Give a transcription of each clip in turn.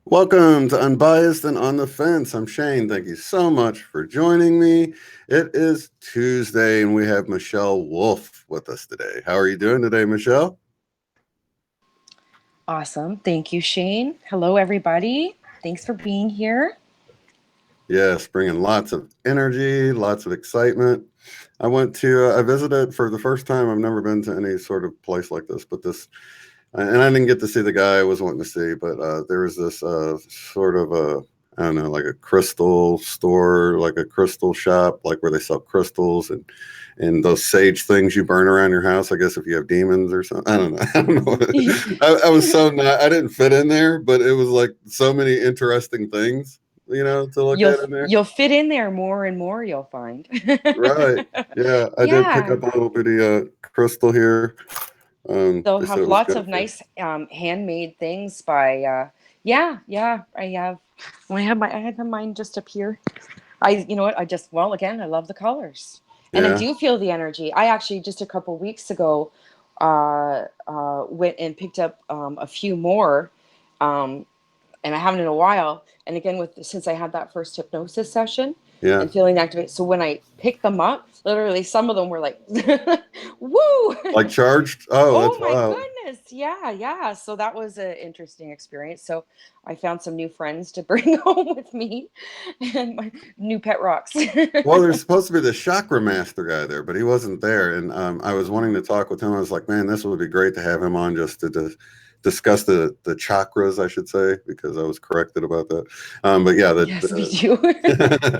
Welcome to Unbiased and On the Fence. I'm Shane. Thank you so much for joining me. It is Tuesday, and we have Michelle Wolfe with us today. How are you doing today, Michelle? Awesome. Thank you, Shane. Hello, everybody. Thanks for being here. Yes, bringing lots of energy, lots of excitement. I visited for the first time. I've never been to any sort of place like this, but and I didn't get to see the guy I was wanting to see, but there was this sort of I don't know, like a crystal store, like a crystal shop, like where they sell crystals and those sage things you burn around your house. I guess if you have demons or something. I don't know. I don't know. I was I didn't fit in there, but it was like so many interesting things, to look at in there. You'll fit in there more and more, you'll find. Right. Yeah. I did pick up a little bitty crystal here. They'll They said have it was lots good of nice handmade things by I have I had mine just up here. You know what, again, I love the colors. And I do feel the energy. I actually just a couple weeks ago went and picked up a few more, and I haven't in a while. And again, since I had that first hypnosis session, and feeling activated. So when I picked them up, literally some of them were like, woo! Like charged? Oh my Wow. goodness. Yeah. So that was an interesting experience. So I found some new friends to bring home with me and my new pet rocks. Well, there's supposed to be the chakra master guy there, but he wasn't there. And I was wanting to talk with him. I was like, man, this would be great to have him on just to discuss the chakras, I should say, because I was corrected about that. But yeah, yes, me too.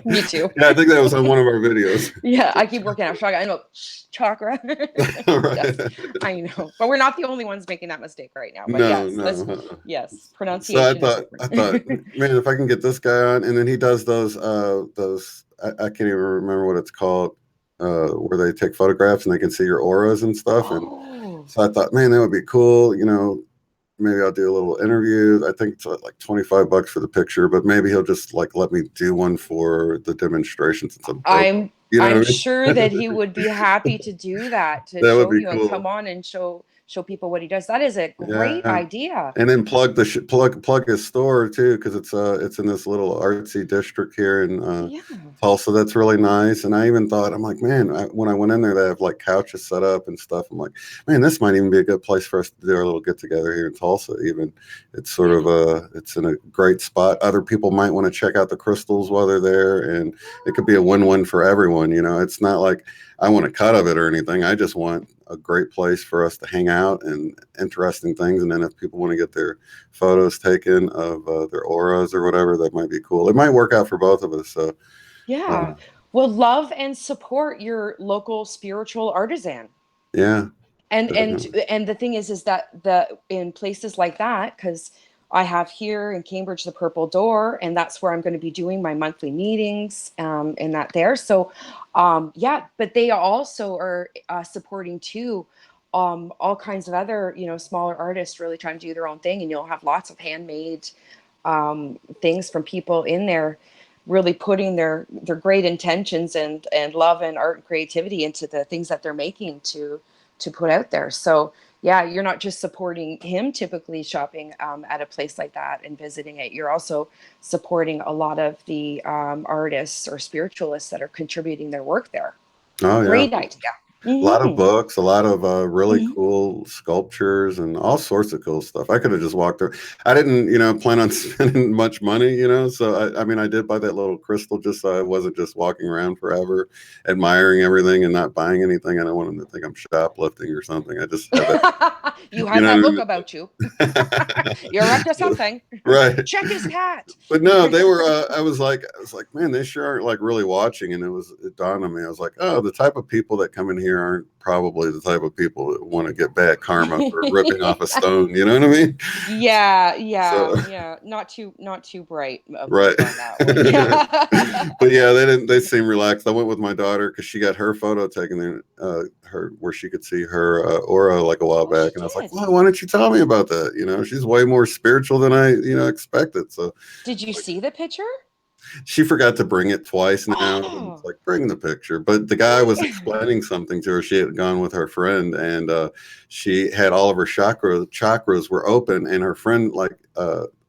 Me too. Yeah, I think that was on one of our videos. Yeah, I keep working out chakra. I know chakra. Yes, I know, but we're not the only ones making that mistake right now. But yes, pronunciation. So I thought, man, if I can get this guy on, and then he does those I can't even remember what it's called, where they take photographs and they can see your auras and stuff. And so I thought, man, that would be cool. Maybe I'll do a little interview. I think it's like $25 for the picture, but maybe he'll just like let me do one for the demonstration since I'm sure that he would be happy to do that, to show you cool. And come on and show people what he does. That is a great idea. And then plug his store too, because it's in this little artsy district here in Tulsa. That's really nice. And I even thought, I'm like, man, when I went in there, they have like couches set up and stuff. I'm like, man, this might even be a good place for us to do our little get together here in Tulsa. Even it's sort of it's in a great spot. Other people might want to check out the crystals while they're there, and it could be a win-win for everyone. It's not like I want a cut of it or anything. I just want a great place for us to hang out and interesting things. And then if people want to get their photos taken of their auras or whatever, that might be cool. It might work out for both of us. So well, love and support your local spiritual artisan. Yeah. And the thing is that in places like that, because I have here in Cambridge the Purple Door, and that's where I'm going to be doing my monthly meetings and that there. So, but they also are supporting too all kinds of other, smaller artists really trying to do their own thing. And you'll have lots of handmade things from people in there really putting their great intentions and love and art and creativity into the things that they're making to put out there. So yeah, you're not just supporting him typically shopping at a place like that and visiting it. You're also supporting a lot of the artists or spiritualists that are contributing their work there. Oh, Great idea. A lot of books, a lot of really cool sculptures and all sorts of cool stuff. I could have just walked through. I didn't, plan on spending much money, so I did buy that little crystal just so I wasn't just walking around forever admiring everything and not buying anything. I don't want them to think I'm shoplifting or something. I just have You You have know that what look about you. You're up to something. Right. Check his cat. But no, they were. I was like, man, they sure aren't like really watching. And it dawned on me. I was like, oh, the type of people that come in here aren't probably the type of people that want to get bad karma for ripping off a stone. You know what I mean? So, Not too bright right. on that one. Yeah. But yeah, they didn't. They seemed relaxed. I went with my daughter because she got her photo taken in her where she could see her aura like a while Oh, she back, and I was like, did. well, why don't you tell me about that? You know, she's way more spiritual than I expected. So Did you see the picture? she forgot to bring it twice now. And it's Oh. like, bring the picture. But the guy was explaining something to her. She had gone with her friend, and she had all of her chakras were open, and her friend, like,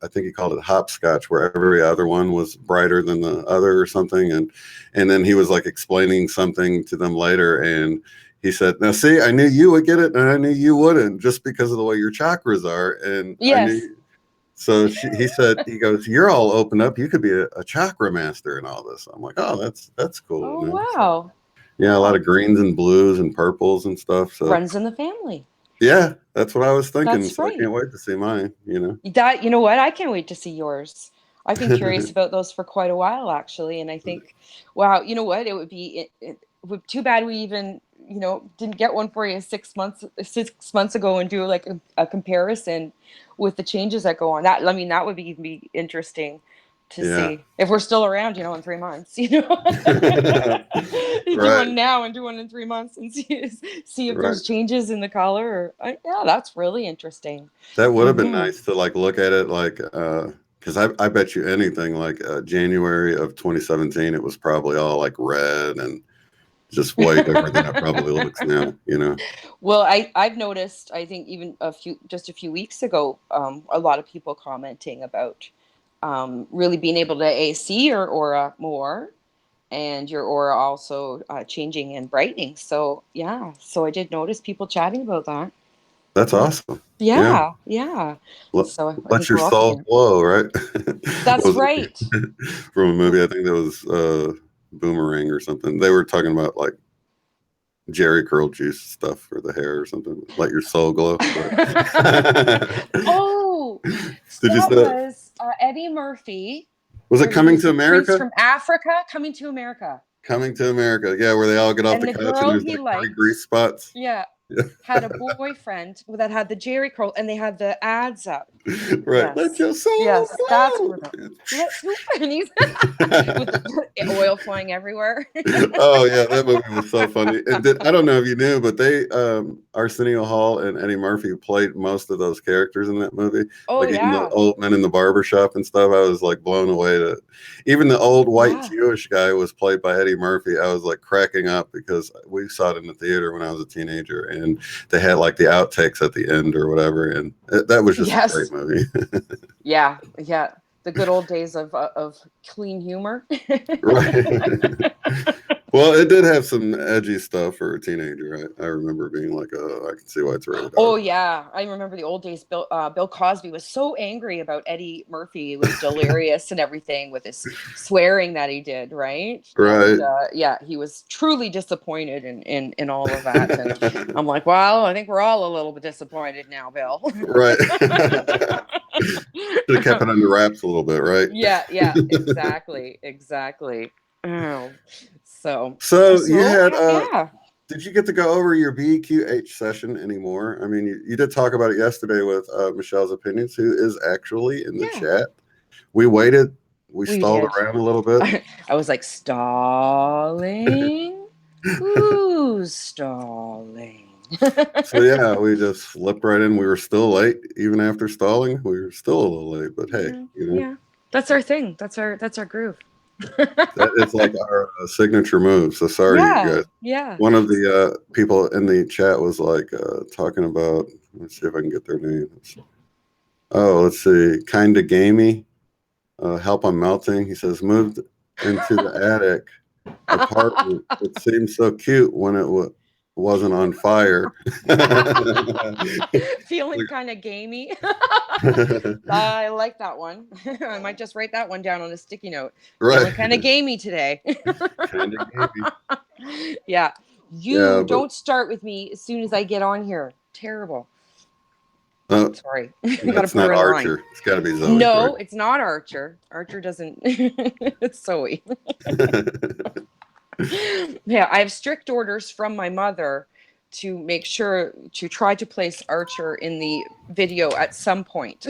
I think he called it hopscotch, where every other one was brighter than the other or something. And then he was like explaining something to them later, and he said, now see, I knew you would get it, and I knew you wouldn't, just because of the way your chakras are. And I Yes. knew. So he said, he goes, you're all open up. You could be a chakra master and all this. I'm like, oh, that's cool. Oh, You know? So, wow. yeah, a lot of greens and blues and purples and stuff. So Runs in the family. yeah, that's what I was thinking. That's So I right. can't wait to see mine, That, you know what? I can't wait to see yours. I've been curious about those for quite a while, actually. And I think, wow, you know what? It would be too bad we even, didn't get one for you 6 months ago and do like a comparison with the changes that go on. That, I mean, that would be interesting to Yeah. see if we're still around, in 3 months, do Right. one now and do one in 3 months and see if Right. there's changes in the color. Yeah, that's really interesting. That would have been Hmm. nice to like look at it like, because I bet you anything like January of 2017, it was probably all like red and just way different than it probably looks now. Well, I've noticed. I think even just a few weeks ago, a lot of people commenting about really being able to see your aura more, and your aura also changing and brightening. So yeah, so I did notice people chatting about that. That's awesome. Yeah. Yeah, yeah. Let, So I let think your we're all soul getting. glow, right? That That's was right. from a movie. I think that was Boomerang or something. They were talking about like Jerry curl juice stuff for the hair or something. Let your soul glow. But Oh, did you that say that? was Eddie Murphy, Was it where Coming he's to the prince America? from Africa coming to America. Coming to America. Yeah, where they all get off And the the couch and girl there's he like three liked, grease spots. yeah, had a boyfriend that had the Jerry curl, and they had the ads up. Right. Let Yes, your soul yes, that's glow. where the and he's with the oil flying everywhere. Oh yeah, that movie was so funny. And I don't know if you knew, but they Arsenio Hall and Eddie Murphy played most of those characters in that movie. Oh Like even the yeah, old men in the barber shop and stuff. I was like blown away to even the old white yeah. Jewish guy was played by Eddie Murphy. I was like cracking up because we saw it in the theater when I was a teenager and they had like the outtakes at the end or whatever. And that was just a great Yes, movie. yeah, yeah. The good old days of clean humor. Right. Well, it did have some edgy stuff for a teenager. I remember being like, I can see why it's rated Oh R. yeah, I remember the old days. Bill Cosby was so angry about Eddie Murphy. He was delirious and everything with his swearing that he did, right? And Right. yeah, he was truly disappointed in all of that. And I'm like, well, I think we're all a little bit disappointed now, Bill. Right. Should have kept it under wraps a little bit, right? Yeah, yeah, exactly, exactly. Oh, So you so had yeah, did you get to go over your BQH session anymore? I mean, you did talk about it yesterday with Michelle's Opinions, who is actually in the yeah, chat. We waited, we we stalled did. around a little bit. I was like, stalling? Who's stalling? So yeah, we just slipped right in. We were still late, even after stalling. We were still a little late, but hey, Yeah, yeah. That's our thing. That's our groove. it's like our signature move. So sorry, you Yeah, guys. yeah. One of the people in the chat was like talking about. Let's see if I can get their names. Oh, let's see. Kinda gamey. Help I'm melting. He says moved into the attic apartment. It seemed so cute when it wasn't on fire. Feeling kind of gamey. I like that one. I might just write that one down on a sticky note. Right. Feeling kind of gamey today. Kinda gamey. Yeah. Yeah, You but don't start with me as soon as I get on here. Terrible. Sorry, you got to It's put her not in line. Archer. It's got to be Zoe, No, correct? it's not Archer. Archer doesn't. It's Zoe. Yeah, I have strict orders from my mother to make sure to try to place Archer in the video at some point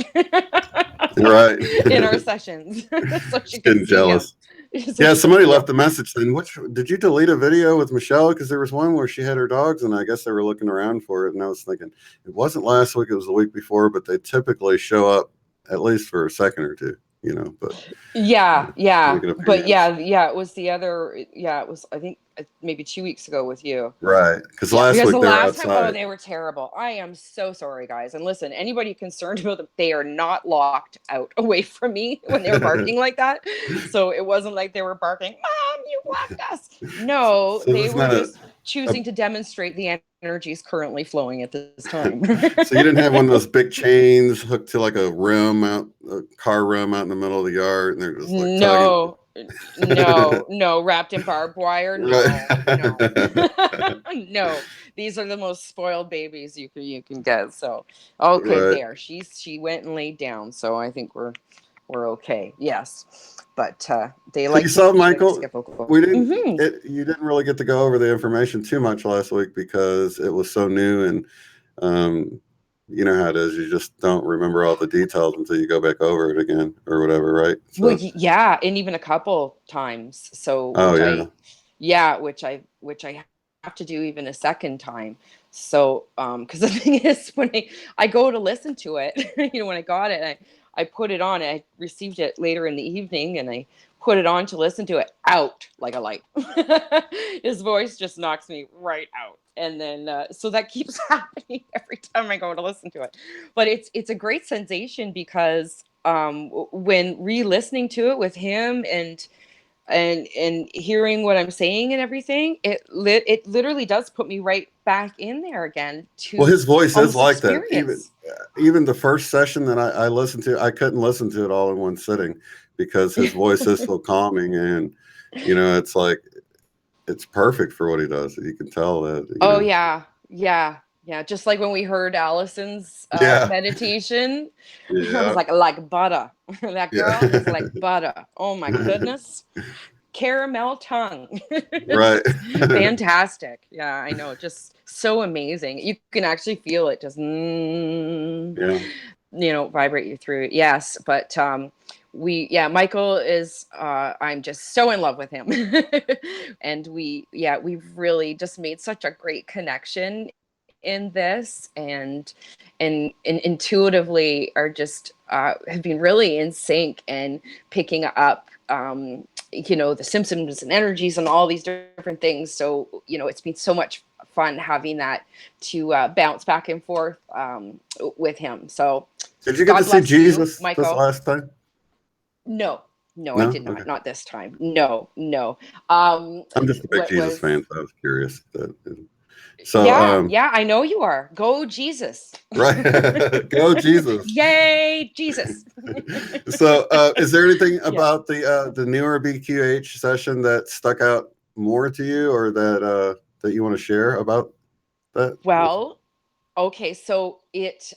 Right. in our sessions so she Just could getting see him. jealous. So Yeah, she could somebody see him. left a message saying, "Which did you delete a video with Michelle? Because there was one where she had her dogs, and I guess they were looking around for it." And I was thinking, it wasn't last week; it was the week before. But they typically show up at least for a second or two, you know. But Yeah. make an But appearance, it was the other, it was, I think, maybe 2 weeks ago with you. right? Because Yeah, last because the week they were last time, oh, outside. they were terrible. I am so sorry, guys. And listen, anybody concerned about them, they are not locked out away from me when they were barking like that. So it wasn't like they were barking, Mom, you blocked us. No, So they it's were not just a choosing to demonstrate the energies currently flowing at this time. so you didn't have one of those big chains hooked to like a rim out, a car rim out in the middle of the yard, and they're just like tugging. No, no, wrapped in barbed wire. No. Right. No. These are the most spoiled babies you can get. So, okay, Right. there. She went and laid down. So I think we're okay. Yes, but they So you like saw to Michael. skip a goal. We didn't. Hmm. You didn't really get to go over the information too much last week because it was so new, and um, you know how it is. You just don't remember all the details until you go back over it again or whatever, right? Well, So, yeah, and even a couple times. So, oh yeah. which I have to do even a second time. So, because the thing is, when I go to listen to it, when I got it, I put it on. I received it later in the evening, and I put it on to listen to it. Out like a light. His voice just knocks me right out, and then so that keeps happening every time I go to listen to it. But it's a great sensation because when re-listening to it with him and hearing what I'm saying and everything, it literally does put me right back in there again Well, to his voice is almost like that. Even experience. even the first session that I listened to, I couldn't listen to it all in one sitting because his voice is so calming, and it's like it's perfect for what he does. You can tell that, Oh yeah. Just like when we heard Allison's Yeah, meditation, I was yeah, like butter. That girl is yeah. like butter. Oh my goodness. Caramel tongue. Right. Just fantastic. Yeah, I know. Just so amazing. You can actually feel it just Yeah. vibrate you through it. Yes, but Michael is I'm just so in love with him. And we've really just made such a great connection in this, and intuitively are just have been really in sync and picking up the symptoms and energies and all these different things. So it's been so much fun having that to bounce back and forth with him. So Did you get to God see bless you, Jesus this Michael. last time? No, I No? did Okay. not this time. No. I'm just a big What Jesus was fan, so I was curious. So, Yeah, I know you are. Go Jesus. right. Go Jesus. Yay, Jesus. So, is there anything Yeah. about the newer BQH session that stuck out more to you, or that you want to share about that? Well, okay, so it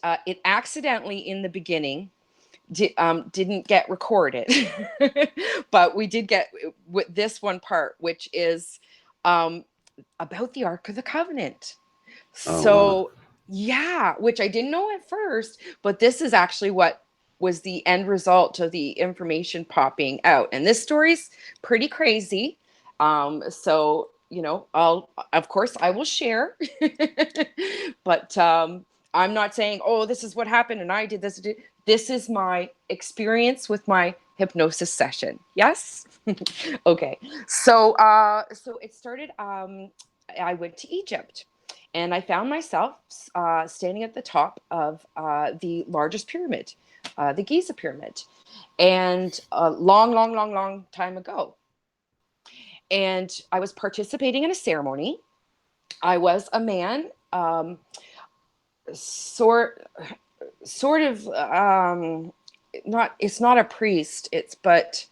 accidentally in the beginning didn't get recorded, but we did get with this one part, which is um, about the Ark of the Covenant. Oh wow. So yeah, which I didn't know at first, but this is actually what was the end result of the information popping out. And this story's pretty crazy. So I'll of course I will share, but I'm not saying, oh, this is what happened and I did this. This is my experience with my hypnosis session. Yes. Okay. So it started. I went to Egypt, and I found myself standing at the top of the largest pyramid, the Giza pyramid, and a long, long, long, long time ago. And I was participating in a ceremony. I was a man, sort sort of not. It's not a priest. But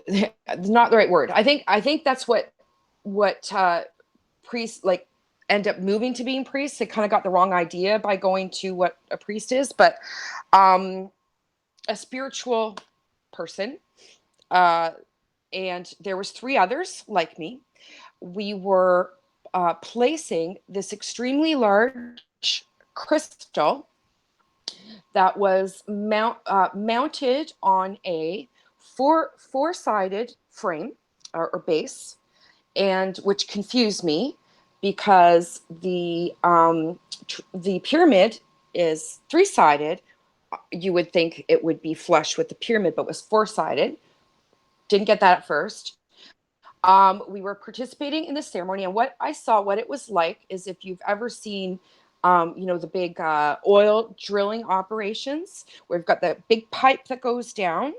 it's not the right word. I think that's what priests like. end up moving to being priests. They kind of got the wrong idea by going to what a priest is, but a spiritual person. And there was 3 others like me. We were placing this extremely large crystal that was mounted on a four-sided frame or base, and which confused me because the pyramid is 3-sided. You would think it would be flush with the pyramid, but was 4-sided. Didn't get that at first. We were participating in the ceremony, and what I saw, what it was like, is if you've ever seen, the big oil drilling operations, where we've got the big pipe that goes down,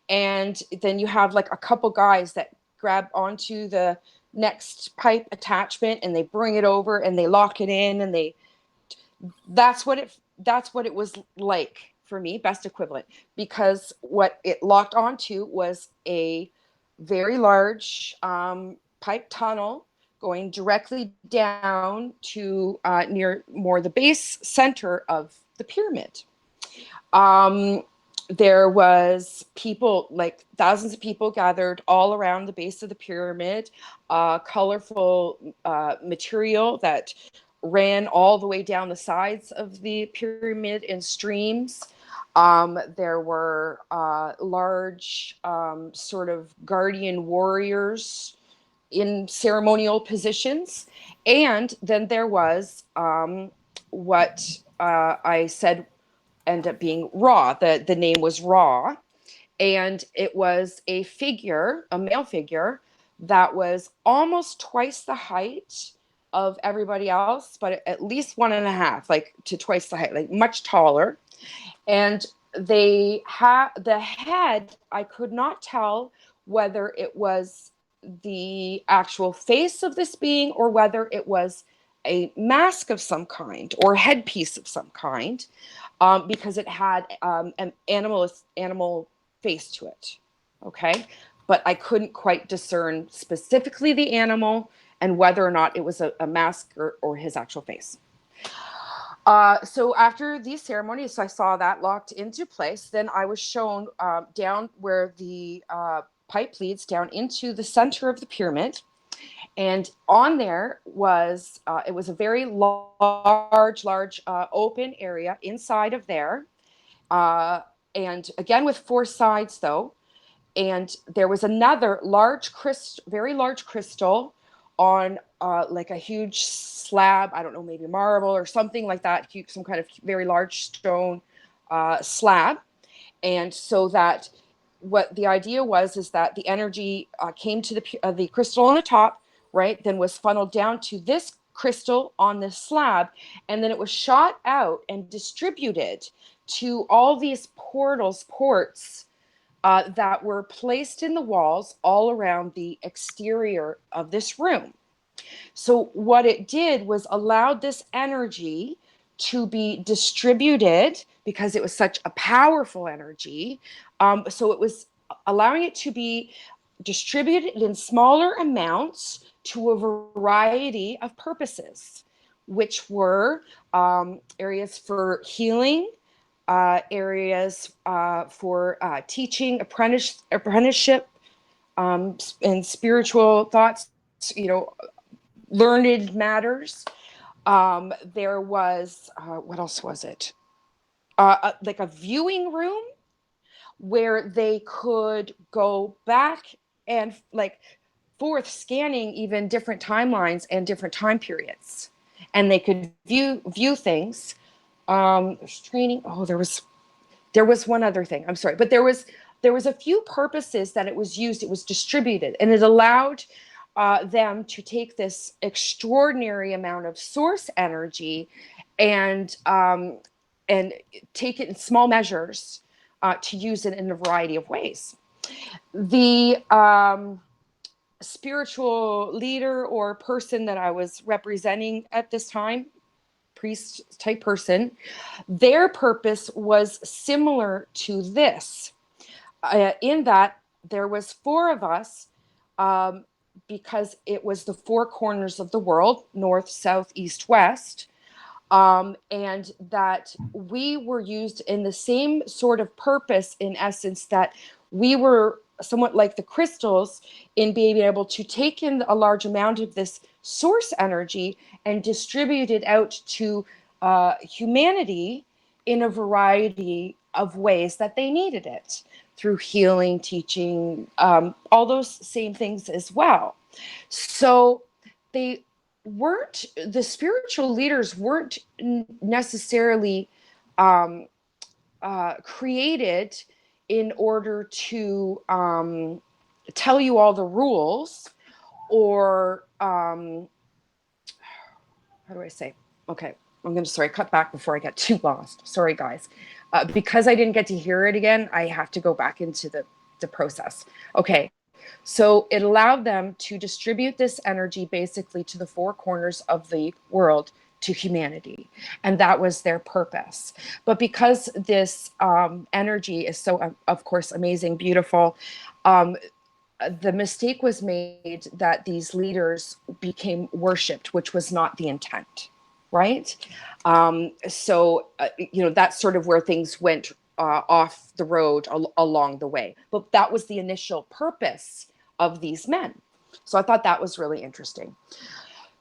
and then you have like a couple guys that grab onto the next pipe attachment and they bring it over and they lock it in, and that's what it was like for me, best equivalent, because what it locked onto was a very large pipe tunnel going directly down to near more the base center of the pyramid. Um, there was people, like thousands of people gathered all around the base of the pyramid, colorful material that ran all the way down the sides of the pyramid in streams. There were large sort of guardian warriors in ceremonial positions. And then there was what I said ended up being Ra. The name was Ra. And it was a figure, a male figure, that was almost twice the height of everybody else, but at least 1.5, like to twice the height, like much taller. And they had the head, I could not tell whether it was the actual face of this being or whether it was a mask of some kind or headpiece of some kind, because it had an animal face to it. Okay. But I couldn't quite discern specifically the animal and whether or not it was a mask or his actual face. So after these ceremonies, so I saw that locked into place. Then I was shown down where the pipe leads down into the center of the pyramid. And on there was, it was a very large open area inside of there. Uh, and again, with 4 sides though. And there was another very large crystal on like a huge slab. I don't know, maybe marble or something like that, some kind of very large stone slab. And so that what the idea was is that the energy came to the crystal on the top, right? Then was funneled down to this crystal on this slab, and then it was shot out and distributed to all these ports that were placed in the walls all around the exterior of this room. So what it did was allowed this energy to be distributed because it was such a powerful energy. So it was allowing it to be distributed in smaller amounts to a variety of purposes, which were areas for healing, areas for teaching, apprenticeship, and spiritual thoughts, learned matters. There was, what else was it? Like a viewing room where they could go back and like forth scanning even different timelines and different time periods. And they could view things. There's training. Oh, there was one other thing. I'm sorry, but there was a few purposes that it was used. It was distributed, and it allowed them to take this extraordinary amount of source energy and take it in small measures to use it in a variety of ways. The spiritual leader or person that I was representing at this time, priest type person, their purpose was similar to this, in that there was 4 of us because it was the four corners of the world, north, south, east, west, and that we were used in the same sort of purpose, in essence, that we were somewhat like the crystals in being able to take in a large amount of this source energy and distribute it out to humanity in a variety of ways that they needed it, through healing, teaching, all those same things as well. So they weren't, the spiritual leaders weren't necessarily created in order to tell you all the rules, or how do I say? Okay, I'm going to, sorry, cut back before I get too lost. Sorry, guys. Because I didn't get to hear it again, I have to go back into the process. Okay, so it allowed them to distribute this energy basically to the four corners of the world, to humanity. And that was their purpose. But because this energy is so, of course, amazing, beautiful, the mistake was made that these leaders became worshipped, which was not the intent, right? That's sort of where things went off the road along the way. But that was the initial purpose of these men. So I thought that was really interesting.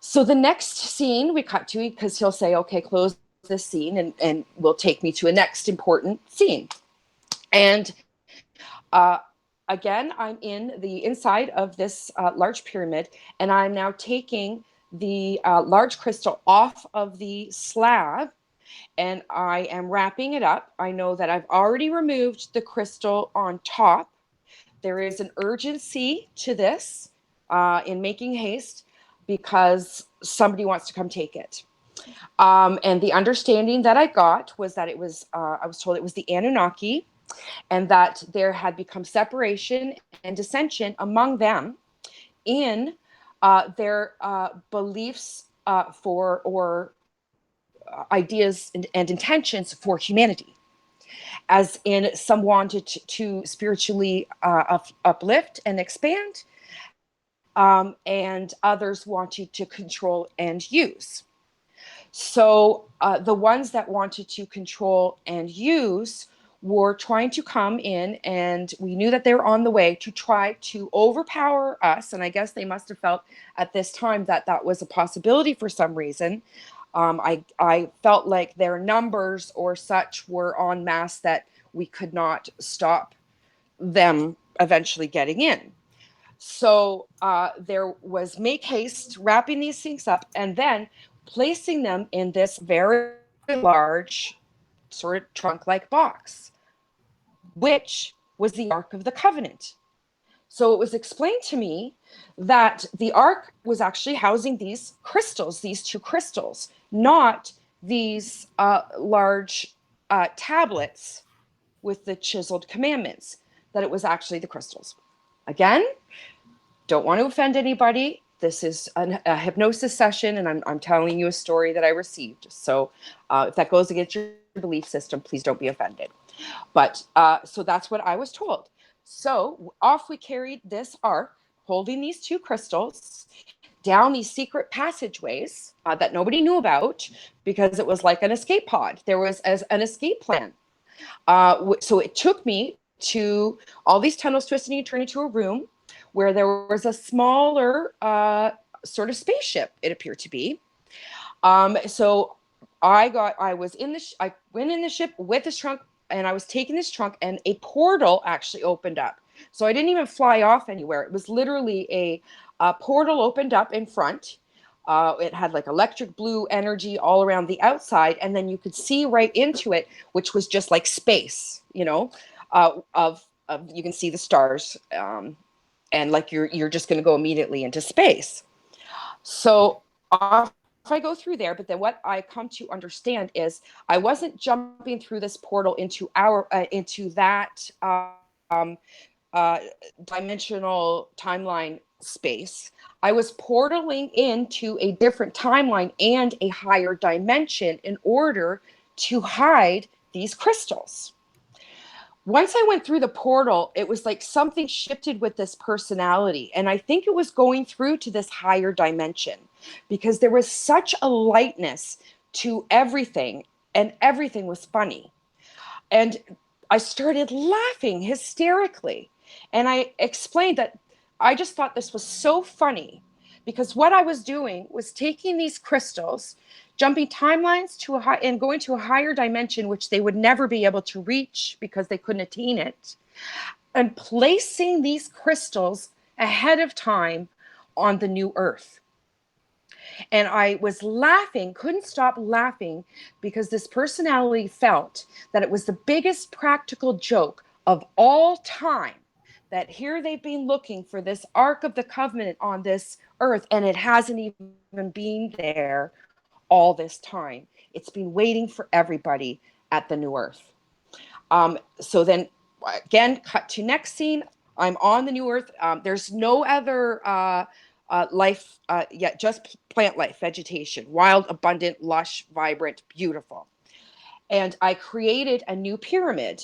So the next scene we cut to, because he'll say, okay, close this scene, and will take me to a next important scene. And again, I'm in the inside of this large pyramid, and I'm now taking the large crystal off of the slab, and I am wrapping it up. I know that I've already removed the crystal on top. There is an urgency to this, in making haste, because somebody wants to come take it. And the understanding that I got was that it was, I was told it was the Anunnaki, and that there had become separation and dissension among them in their beliefs for, or ideas and intentions for humanity. As in, some wanted to spiritually uplift and expand, and others wanted to control and use. So the ones that wanted to control and use were trying to come in, and we knew that they were on the way to try to overpower us. And I guess they must have felt at this time that that was a possibility for some reason. I felt like their numbers or such were en masse that we could not stop them eventually getting in. So there was make haste, wrapping these things up, and then placing them in this very large sort of trunk-like box, which was the Ark of the Covenant. So it was explained to me that the Ark was actually housing these crystals, these two crystals, not these large tablets with the chiseled commandments, that it was actually the crystals. Again, don't want to offend anybody. This is a hypnosis session, and I'm telling you a story that I received. So if that goes against your belief system, please don't be offended. But so that's what I was told. So off we carried this ark, holding these two crystals, down these secret passageways that nobody knew about, because it was like an escape pod. There was an escape plan. So it took me to all these tunnels twisting and turning to a room where there was a smaller sort of spaceship, it appeared to be. So I went in the ship with this trunk, and I was taking this trunk, and a portal actually opened up. So I didn't even fly off anywhere. It was literally a portal opened up in front. It had like electric blue energy all around the outside, and then you could see right into it, which was just like space, of you can see the stars, and like you're just going to go immediately into space. So off I go through there, but then what I come to understand is I wasn't jumping through this portal into that uh, dimensional timeline space. I was portaling into a different timeline and a higher dimension in order to hide these crystals. once I went through the portal, it was like something shifted with this personality. And I think it was going through to this higher dimension because there was such a lightness to everything, and everything was funny. And I started laughing hysterically. And I explained that I just thought this was so funny because what I was doing was taking these crystals, jumping timelines to a high and going to a higher dimension, which they would never be able to reach because they couldn't attain it, and placing these crystals ahead of time on the new earth. And I was laughing, couldn't stop laughing, because this personality felt that it was the biggest practical joke of all time. That here they've been looking for this Ark of the Covenant on this earth, and it hasn't even been there all this time. It's been waiting for everybody at the new earth. So then, again, cut to next scene. I'm on the new earth. There's no other life yet, just plant life, vegetation, wild, abundant, lush, vibrant, beautiful. And I created a new pyramid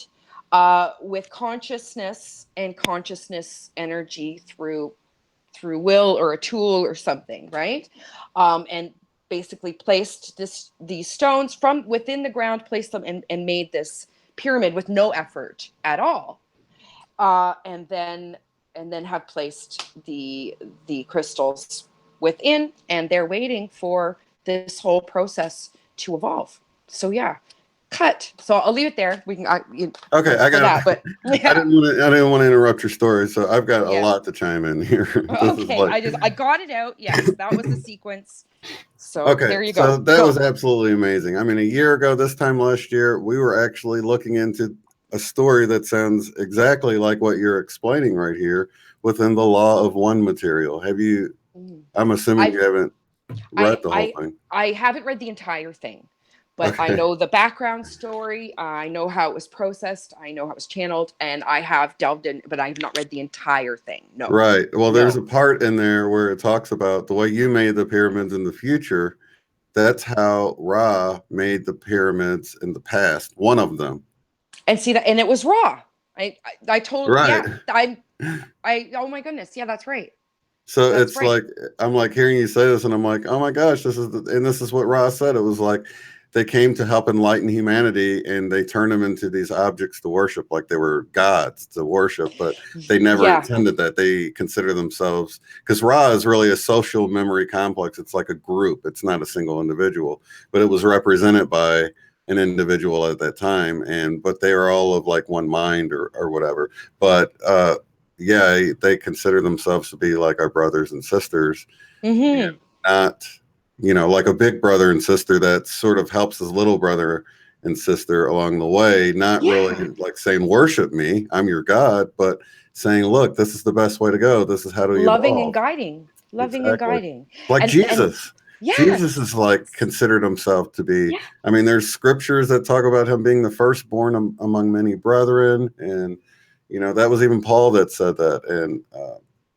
with consciousness and consciousness energy through will or a tool or something, right? And basically placed these stones from within the ground, placed them and made this pyramid with no effort at all. And then have placed the crystals within, and they're waiting for this whole process to evolve. So yeah, cut. So I'll leave it there. We can okay. I got. that, but yeah. I didn't want to interrupt your story, so I've got a Yeah. lot to chime in here. This is Okay, like, I got it out. Yes, that was the sequence. So okay, there you so go. that was absolutely amazing. I mean, a year ago, this time last year, we were actually looking into a story that sounds exactly like what you're explaining right here within the law of one material. Have you? I'm assuming I've you haven't read I the whole I thing. I haven't read the entire thing, but I Okay. know the background story. I know how it was processed. I know how it was channeled, and I have delved in, but I have not read the entire thing. No, Right. Well, there's no. a part in there where it talks about the way you made the pyramids in the future. That's how Ra made the pyramids in the past. One of them. And see that, and it was raw. I told, Right. yeah, oh my goodness, yeah, that's right. So That's it's right. like I'm like hearing you say this, and I'm like, oh my gosh, and this is what Ra said. It was like they came to help enlighten humanity, and they turned them into these objects to worship, like they were gods to worship. But they never Yeah. intended that. They consider themselves, because Ra is really a social memory complex. It's like a group. It's not a single individual, but it was represented by an individual at that time, and but they are all of like one mind or whatever. But yeah, they consider themselves to be like our brothers and sisters, and Mm-hmm. not, like a big brother and sister that sort of helps his little brother and sister along the way, not really Yeah. like saying, worship me, I'm your God, but saying, look, this is the best way to go. This is how to Loving and evolve. guiding. Loving and Exactly. guiding. Like And Jesus. Jesus yes. is like considered himself to be, Yeah. I mean, there's scriptures that talk about him being the firstborn among many brethren. And, that was even Paul that said that. And,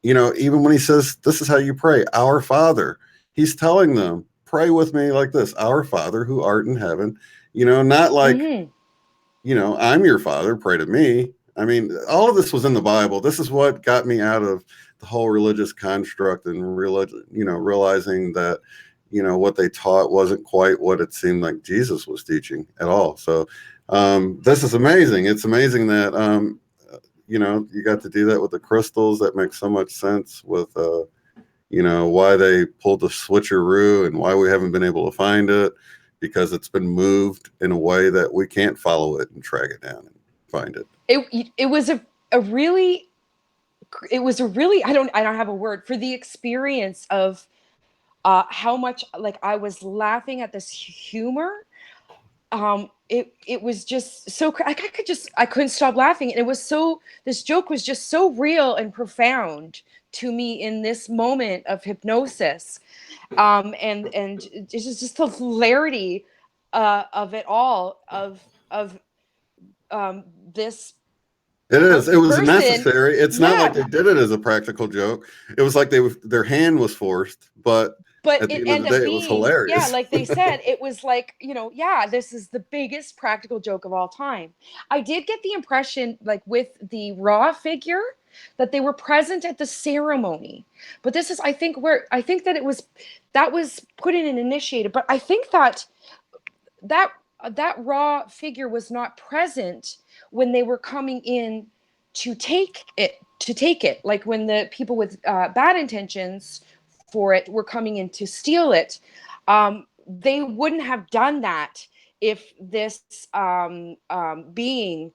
even when he says, this is how you pray, our Father, he's telling them, pray with me like this, our Father who art in heaven, not like, Mm-hmm. I'm your father, pray to me. I mean, all of this was in the Bible. This is what got me out of the whole religious construct and realizing that, what they taught wasn't quite what it seemed like Jesus was teaching at all. So this is amazing. It's amazing that, you got to do that with the crystals. That makes so much sense with, why they pulled the switcheroo and why we haven't been able to find it, because it's been moved in a way that we can't follow it and track it down and find it. It was a really, it was a really, I don't have a word for the experience of how much, like, I was laughing at this humor. It was just so I couldn't stop laughing, and it was so, this joke was just so real and profound to me in this moment of hypnosis. And it's just the hilarity of it all, of this It is. It was person. necessary. It's not like Yeah. they did it as a practical joke. It was like their hand was forced, but But at the it end of the ended up day, it was being, yeah, hilarious. like they said, it was like, yeah, this is the biggest practical joke of all time. I did get the impression, like with the Raw figure, that they were present at the ceremony. But this is, I think, that that was put in and initiated. But I think that that Raw figure was not present when they were coming in to take it, like when the people with bad intentions for it were coming in to steal it. They wouldn't have done that if this being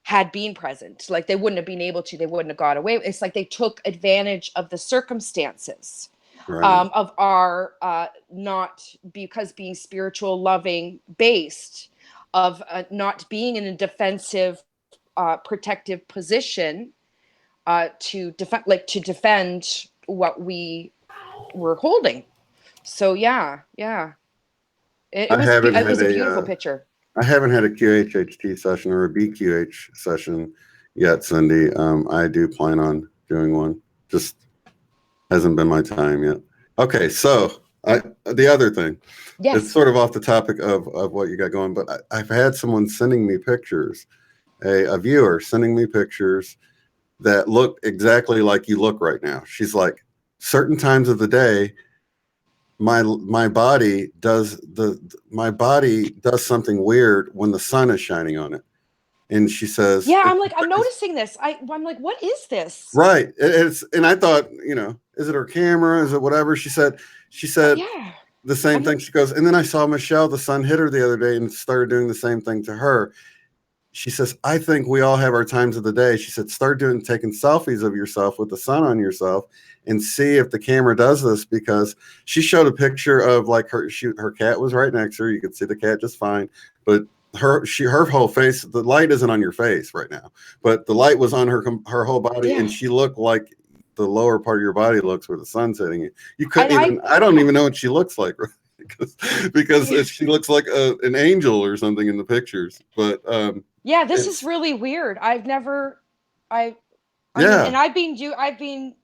had been present. Like they wouldn't have been able to. They wouldn't have got away. It's like they took advantage of the circumstances Right. of our not, because being spiritual, loving based, of not being in a defensive, protective position, to defend what we were holding. So yeah, yeah, I haven't it had was a beautiful picture. I haven't had a QHHT session or a BQH session yet, Cindy. I do plan on doing one. Just hasn't been my time yet. Okay, so the other thing, it's Yes. sort of off the topic of what you got going, but I've had someone sending me pictures, a viewer sending me pictures that look exactly like you look right now. She's like, certain times of the day, my body does something weird when the sun is shining on it. And she says, Yeah, I'm noticing this. I'm like, what is this? right. And I thought, is it her camera? Is it whatever? She said Yeah. the same I'm thing. She goes, and then I saw Michelle, the sun hit her the other day and started doing the same thing to her. She says, I think we all have our times of the day. She said, start taking selfies of yourself with the sun on yourself and see if the camera does this, because she showed a picture of like her cat was right next to her. You could see the cat just fine, but her whole face, the light isn't on your face right now, but the light was on her whole body, and Yeah. she looked like the lower part of your body looks where the sun's hitting you. You couldn't And even, I don't even know what she looks like, because she looks like an angel or something in the pictures. But yeah, this is really weird. I mean, yeah. and I've been,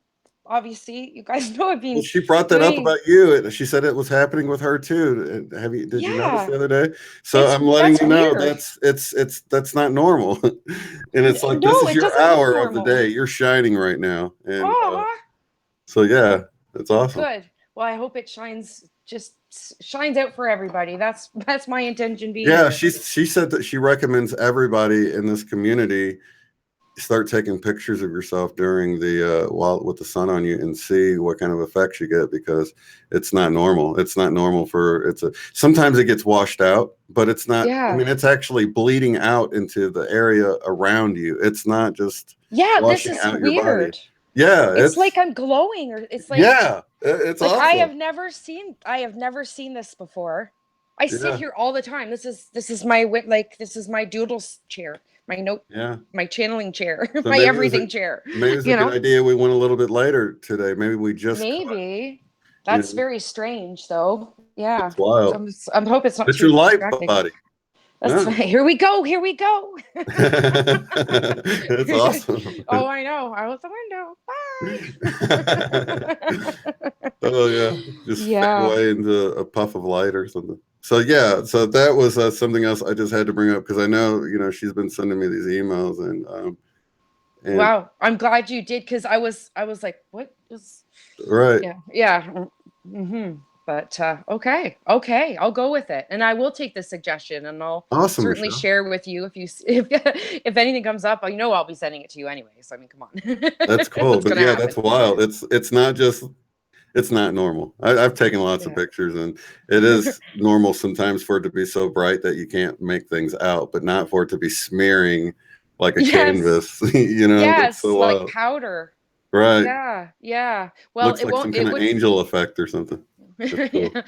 obviously, you guys know I've Well, been she brought that up doing, about you. She said it was happening with her too. Did you notice yeah, the other day? So I'm letting that's you know weird. that's not normal. And it's like, this No, is it your doesn't look hour of the normal. day. You're shining right now. And Oh, so yeah, it's awesome. good. Well, I hope it shines out for everybody. That's my intention being Yeah, here. she said that she recommends everybody in this community start taking pictures of yourself during the while with the sun on you and see what kind of effects you get, because it's not normal. It's not normal sometimes it gets washed out, but it's not, I Yeah. mean, it's actually bleeding out into the area around you. It's not just Yeah, this washing is out your body. weird. Yeah, It's like I'm glowing, or it's yeah, it's like awesome. I have never seen this before. I sit Yeah, here all the time. This is my doodles chair, my note, yeah. my channeling chair, So my everything chair. maybe it's a You good know, idea we went a little bit later today. Maybe we just caught, maybe you that's know, very strange, though. Yeah, it's wild. I hope it's not It's too your light distracting. body. That's Yeah. fine. Here we go. Here we go. It's awesome. Oh, I know. Out the window. Bye. Oh yeah, just fade Yeah. away into a puff of light or something. So yeah, so that was something else I just had to bring up, because I know she's been sending me these emails, and Wow. I'm glad you did, because I was like, what is? right, Yeah. Yeah. Mm-hmm. But okay. Okay. I'll go with it, and I will take the suggestion, and I'll awesome, certainly Michelle. share with you if anything comes up. I'll be sending it to you anyway. So I mean, come on. That's cool, That's but gonna yeah, that's happen. wild. It's not normal. I've taken lots of Yeah. pictures, and it is normal sometimes for it to be so bright that you can't make things out, but not for it to be smearing like a Yes. canvas. That's Yes. so Like wild. powder. Right. Yeah. Yeah. Well, Looks it like won't. some kind It of wouldn't. angel effect or something. That's cool. Yeah.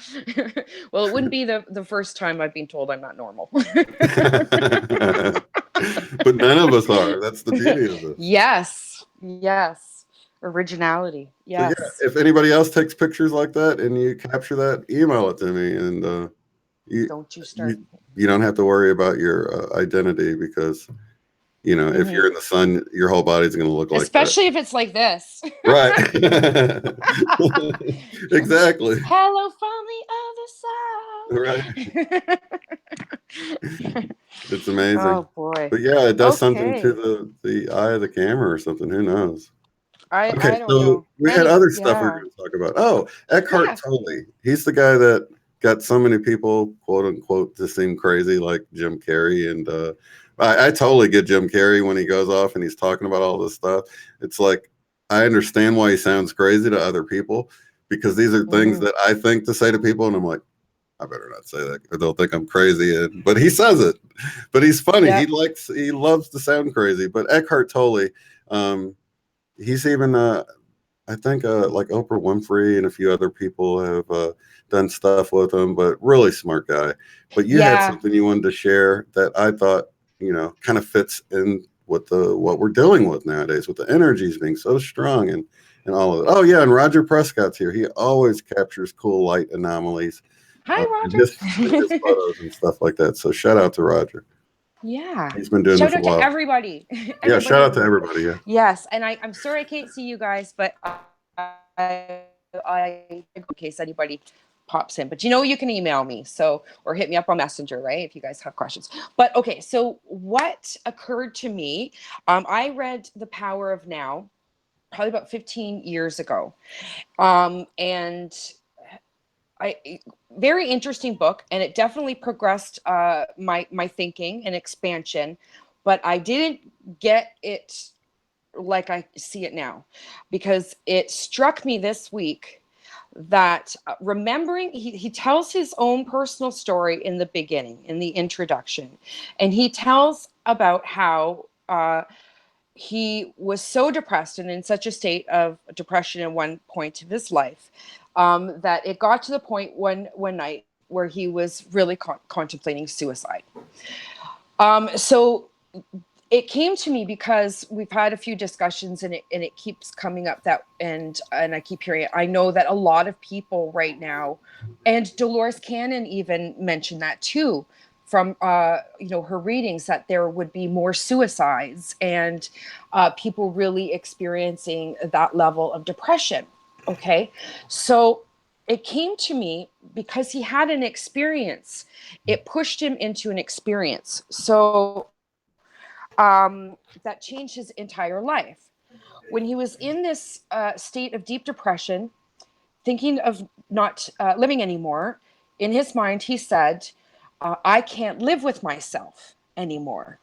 Well, it wouldn't be the first time I've been told I'm not normal. But none of us are. That's the beauty of this. Yes. Yes. Originality. So yeah, Yes. if anybody else takes pictures like that and you capture that, email it to me, and you Don't you start. you, you don't have to worry about your identity, because You know, if you're in the sun, your whole body's going to look like that. Especially if it's like this. Right. Exactly. Hello from the other Right. side. It's amazing. Oh boy. But yeah, it does something to Okay. the eye of the camera or something. Who knows? Okay, I don't so know. we had other stuff we are Yeah. going to talk about. Oh, Eckhart Yeah. Tolle. He's the guy that got so many people, quote unquote, to seem crazy, like Jim Carrey. And I totally get Jim Carrey when he goes off and he's talking about all this stuff. It's like I understand why he sounds crazy to other people because these are things that I think to say to people, and I'm like, I better not say that or they'll think I'm crazy. But he says it. But he's funny. Yep. He loves to sound crazy. But Eckhart Tolle, um, he's even I think like Oprah Winfrey and a few other people have done stuff with him, but really smart guy. But you had Yeah. something you wanted to share that I thought, kind of fits in with what we're dealing with nowadays, with the energies being so strong and all of it. Oh yeah, and Roger Prescott's here. He always captures cool light anomalies Hi, in his Roger. photos and stuff like that. So shout out to Roger. Yeah. He's been doing Shout this a out to while. everybody. Yeah, shout Everybody in out the to room. everybody. Yeah. Yes. And I'm sorry I can't see you guys, but I in case anybody pops in. But you can email me, or hit me up on Messenger, right? If you guys have questions. But okay, so what occurred to me, I read The Power of Now probably about 15 years ago. And very interesting book, and it definitely progressed my thinking and expansion, but I didn't get it like I see it now, because it struck me this week that remembering he tells his own personal story in the beginning, in the introduction, and he tells about how he was so depressed and in such a state of depression at one point of his life, that it got to the point one night where he was really contemplating suicide. So it came to me because we've had a few discussions, and it keeps coming up, that and I keep hearing it. I know that a lot of people right now, and Dolores Cannon even mentioned that too, from her readings, that there would be more suicides and people really experiencing that level of depression. Okay, so it came to me because he had an experience. It pushed him into an experience. So that changed his entire life. When he was in this state of deep depression, thinking of not living anymore, in his mind, he said, I can't live with myself anymore.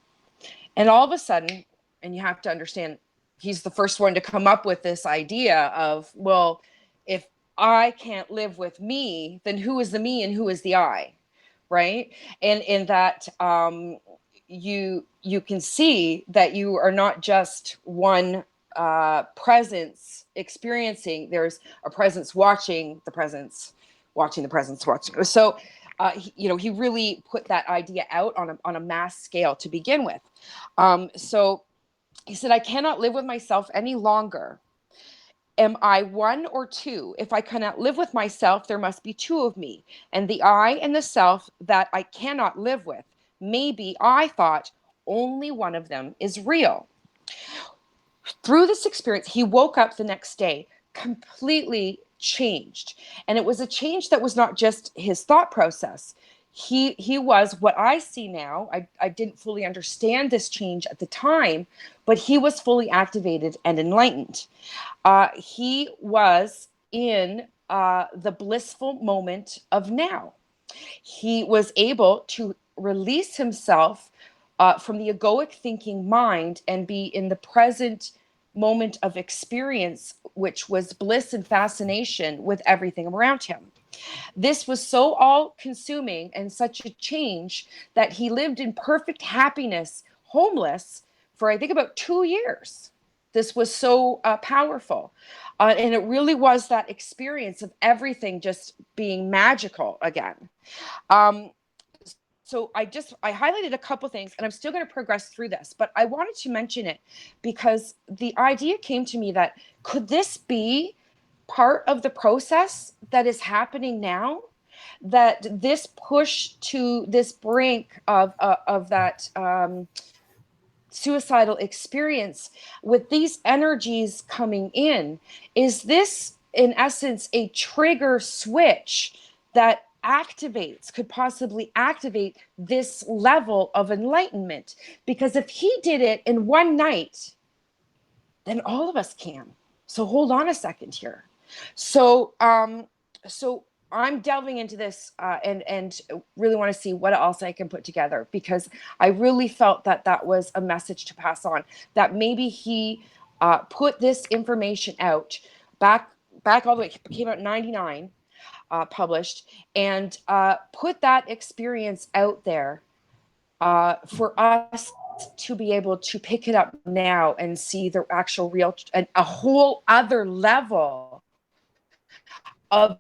And all of a sudden, and you have to understand, he's the first one to come up with this idea of, well, if I can't live with me, then who is the me and who is the I? Right. And in that, you can see that you are not just one presence experiencing. There's a presence watching the presence, watching the presence watching. So he really put that idea out on a mass scale to begin with. So he said, I cannot live with myself any longer. Am I one or two? If I cannot live with myself, there must be two of me, and the I and the self that I cannot live with. Maybe I thought only one of them is real. Through this experience, he woke up the next day completely changed. And it was a change that was not just his thought process. He was what I see now. I didn't fully understand this change at the time, but he was fully activated and enlightened. He was in the blissful moment of now. He was able to release himself from the egoic thinking mind and be in the present moment of experience, which was bliss and fascination with everything around him. This was so all consuming and such a change that he lived in perfect happiness, homeless, for I think about 2 years. This was so powerful. And it really was that experience of everything just being magical again. Um, so I highlighted a couple things, and I'm still going to progress through this, but I wanted to mention it because the idea came to me that could this be part of the process that is happening now, that this push to this brink of that suicidal experience with these energies coming in, is this in essence a trigger switch that could possibly activate this level of enlightenment? Because if he did it in one night, then all of us can. So hold on a second here. So so I'm delving into this and really want to see what else I can put together, because I really felt that that was a message to pass on, that maybe he put this information out back all the way, it came out in 99, published, and put that experience out there for us to be able to pick it up now and see the actual real, a whole other level of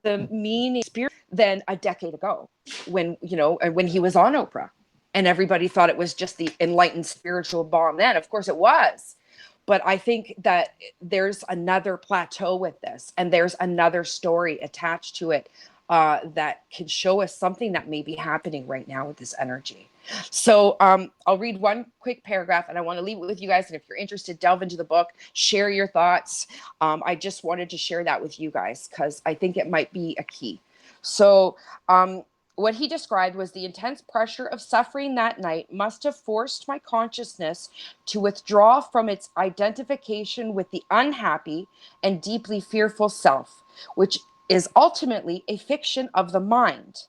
the meaning than a decade ago, when, you know, when he was on Oprah and everybody thought it was just the enlightened spiritual bomb. Then of course it was, but I think that there's another plateau with this, and there's another story attached to it that can show us something that may be happening right now with this energy. So I'll read one quick paragraph, and I want to leave it with you guys. And if you're interested, delve into the book, share your thoughts. I just wanted to share that with you guys because I think it might be a key. So what he described was the intense pressure of suffering that night must have forced my consciousness to withdraw from its identification with the unhappy and deeply fearful self, which is ultimately a fiction of the mind.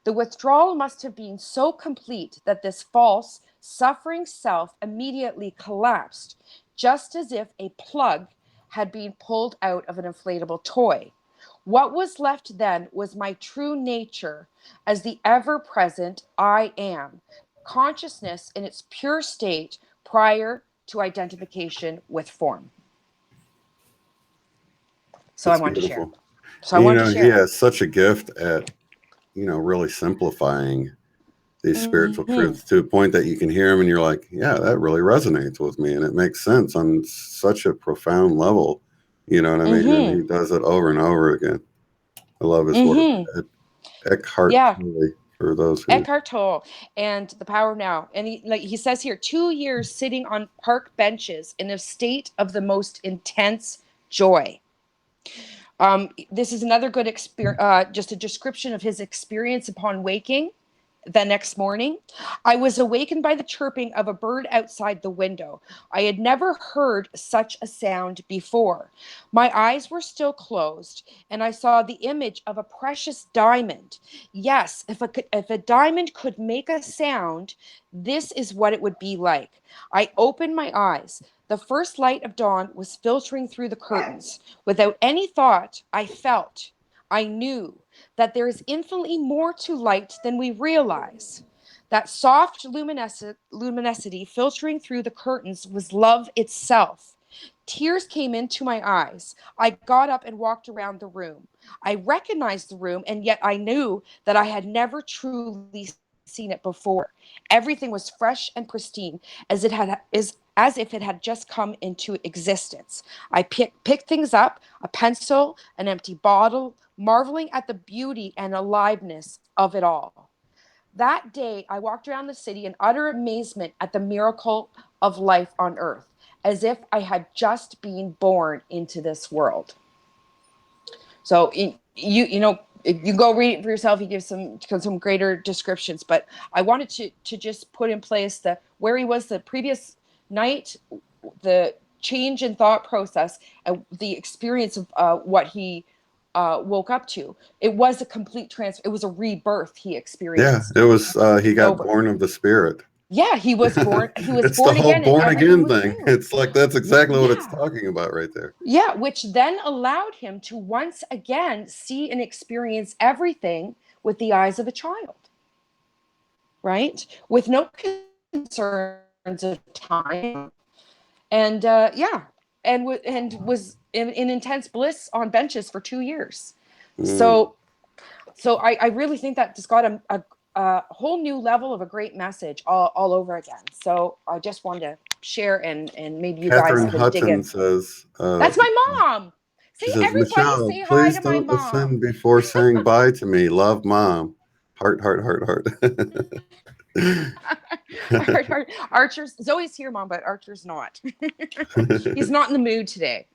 The withdrawal must have been so complete that this false, suffering self immediately collapsed, just as if a plug had been pulled out of an inflatable toy. What was left then was my true nature as the ever present I am, consciousness in its pure state prior to identification with form. So That's I wanted to share. beautiful. So I And, you wanted to know, he share. has such a gift at, you know, really simplifying these spiritual Mm-hmm. truths to a point that you can hear them and you're like, yeah, that really resonates with me. And it makes sense on such a profound level. You know what I mean? And Mm-hmm. he does it over and over again. I love his work. Mm-hmm. Eckhart Yeah. Tolle, for those who. Eckhart Tolle and The Power of Now. And he says here, 2 years sitting on park benches in a state of the most intense joy. This is another good experience, just a description of his experience upon waking the next morning. I was awakened by the chirping of a bird outside the window. I had never heard such a sound before. My eyes were still closed, and I saw the image of a precious diamond. Yes, if a diamond could make a sound, this is what it would be like. I opened my eyes. The first light of dawn was filtering through the curtains. Without any thought, I knew that there is infinitely more to light than we realize. That soft luminosity filtering through the curtains was love itself. Tears came into my eyes. I got up and walked around the room. I recognized the room, and yet I knew that I had never truly seen it before. Everything was fresh and pristine, as if it had just come into existence. I picked things up, a pencil, an empty bottle, marveling at the beauty and aliveness of it all. That day, I walked around the city in utter amazement at the miracle of life on earth, as if I had just been born into this world. So you know, you go read it for yourself. He gives some greater descriptions, but I wanted to just put in place the where he was the previous night, the change in thought process, and the experience of what he woke up to. It was a complete It was a rebirth he Yeah, experienced it was, he got over. born of the spirit. Yeah, he was born. He was It's the born whole again, and born everything again was thing. new. It's like, that's exactly what it's Yeah. talking about right there. Yeah, which then allowed him to once again see and experience everything with the eyes of a child, right? With no concerns of time. And yeah, and was in intense bliss on benches for 2 years. Mm. So I really think that just got a whole new level of a great message all over again. So I just wanted to share, and maybe you guys Catherine can dig Hutton in. says, That's my mom. Say, she says, everybody Michelle, say hi please to my don't mom. ascend before saying bye to me. Love, mom. Heart, heart, heart, heart. Archer's Zoe's here, Mom, but Archer's not. He's not in the mood today.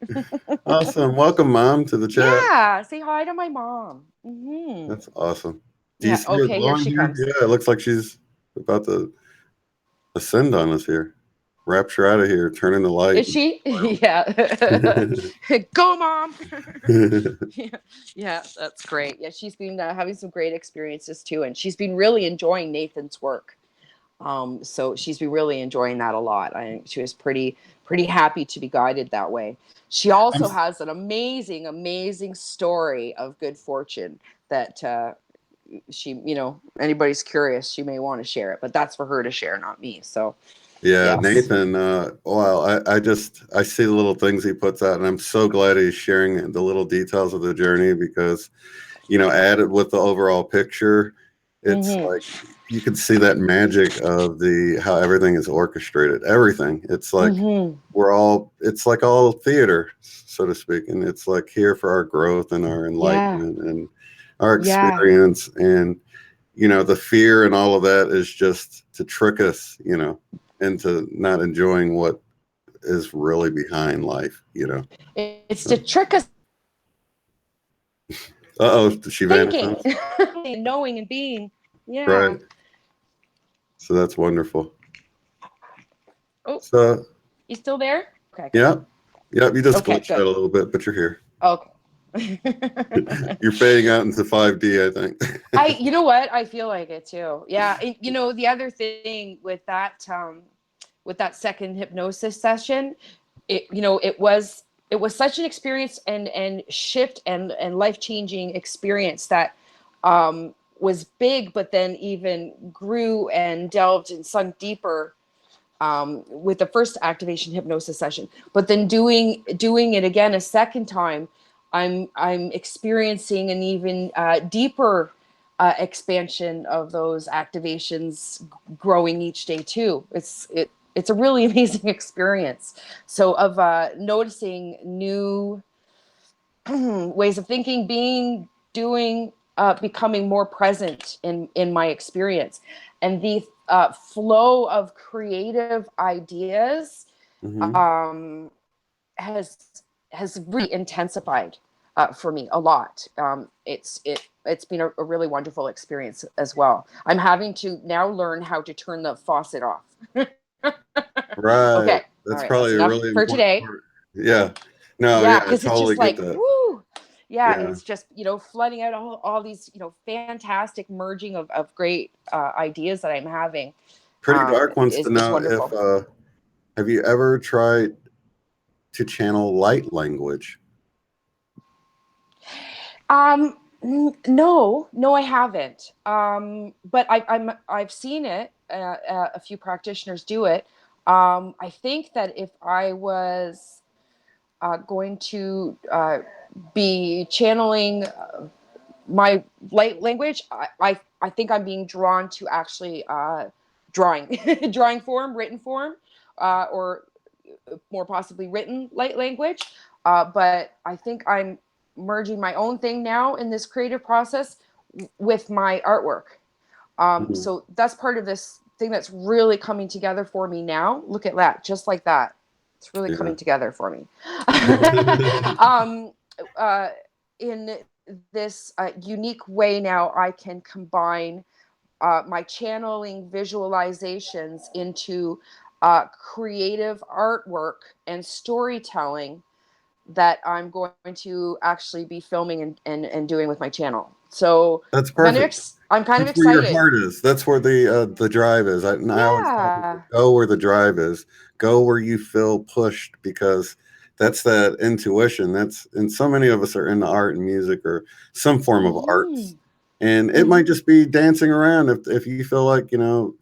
Awesome. Welcome, Mom, to the chat. Yeah, say hi to my mom. Mm-hmm. That's awesome. Do you Yeah. see her Okay, here glowing she here? comes. Yeah, it looks like she's about to ascend on us here. Rapture out of here, turning the light. Is she? Yeah. Go, Mom. Yeah. Yeah, that's great. Yeah, she's been having some great experiences too, and she's been really enjoying Nathan's work. So she's been really enjoying that a lot. I think she was pretty happy to be guided that way. She also has an amazing story of good fortune that she, anybody's curious, she may want to share it, but that's for her to share, not me. So Yeah, yes. Nathan, wow, I see the little things he puts out, and I'm so glad he's sharing the little details of the journey because, added with the overall picture, it's Mm-hmm. like you can see that magic of the how everything is orchestrated. Everything. It's like Mm-hmm. it's like all theater, so to speak, and it's like here for our growth and our Yeah. enlightenment and our Yeah. experience, and the fear and all of that is just to trick us, into not enjoying what is really behind life. It's to So, trick us did she vanish on thinking, us? knowing and being. Yeah. Right. So that's wonderful. Oh, So, you still there? Okay, good. yeah. Yep, you just Okay, glitched out good. a little bit, but you're here. Okay. You're fading out into 5D, I think. You know what? I feel like it too. Yeah. The other thing with that second hypnosis session, it was such an experience and shift and life-changing experience that was big, but then even grew and delved and sunk deeper with the first activation hypnosis session. But then doing it again a second time, I'm experiencing an even deeper expansion of those activations, growing each day too. It's a really amazing experience. So of noticing new ways of thinking, being, doing, becoming more present in my experience, and the flow of creative ideas Hmm. um, has really intensified for me a lot. It's been a really wonderful experience as well. I'm having to now learn how to turn the faucet off. Right. Okay, all That's right, that's probably a enough really for important today. part. Yeah. No, Yeah, yeah, I because it's totally just get like that. woo. Yeah, Yeah. it's just flooding out all these fantastic merging of great ideas that I'm having. Pretty Dark wants to Is know if wonderful. have you ever tried to channel light language? No, I haven't. But I've seen it. A few practitioners do it. I think that if I was going to be channeling my light language, I think I'm being drawn to actually drawing, drawing form, written form, or more possibly written light language. But I think I'm merging my own thing now in this creative process with my artwork. Mhm. So that's part of this thing that's really coming together for me now. Look at that, just like that. It's really Yeah. coming together for me. um, uh, in this unique way now, I can combine my channeling visualizations into creative artwork and storytelling that I'm going to actually be filming and doing with my channel. So That's perfect. I'm kind of That's where your excited. heart is. That's where the drive is. I always tell people, Yeah. go where the drive is. Go where you feel pushed because that's that intuition. That's and so many of us are into art and music or some form of Mm-hmm. arts. And it Mm-hmm. might just be dancing around. If you feel like,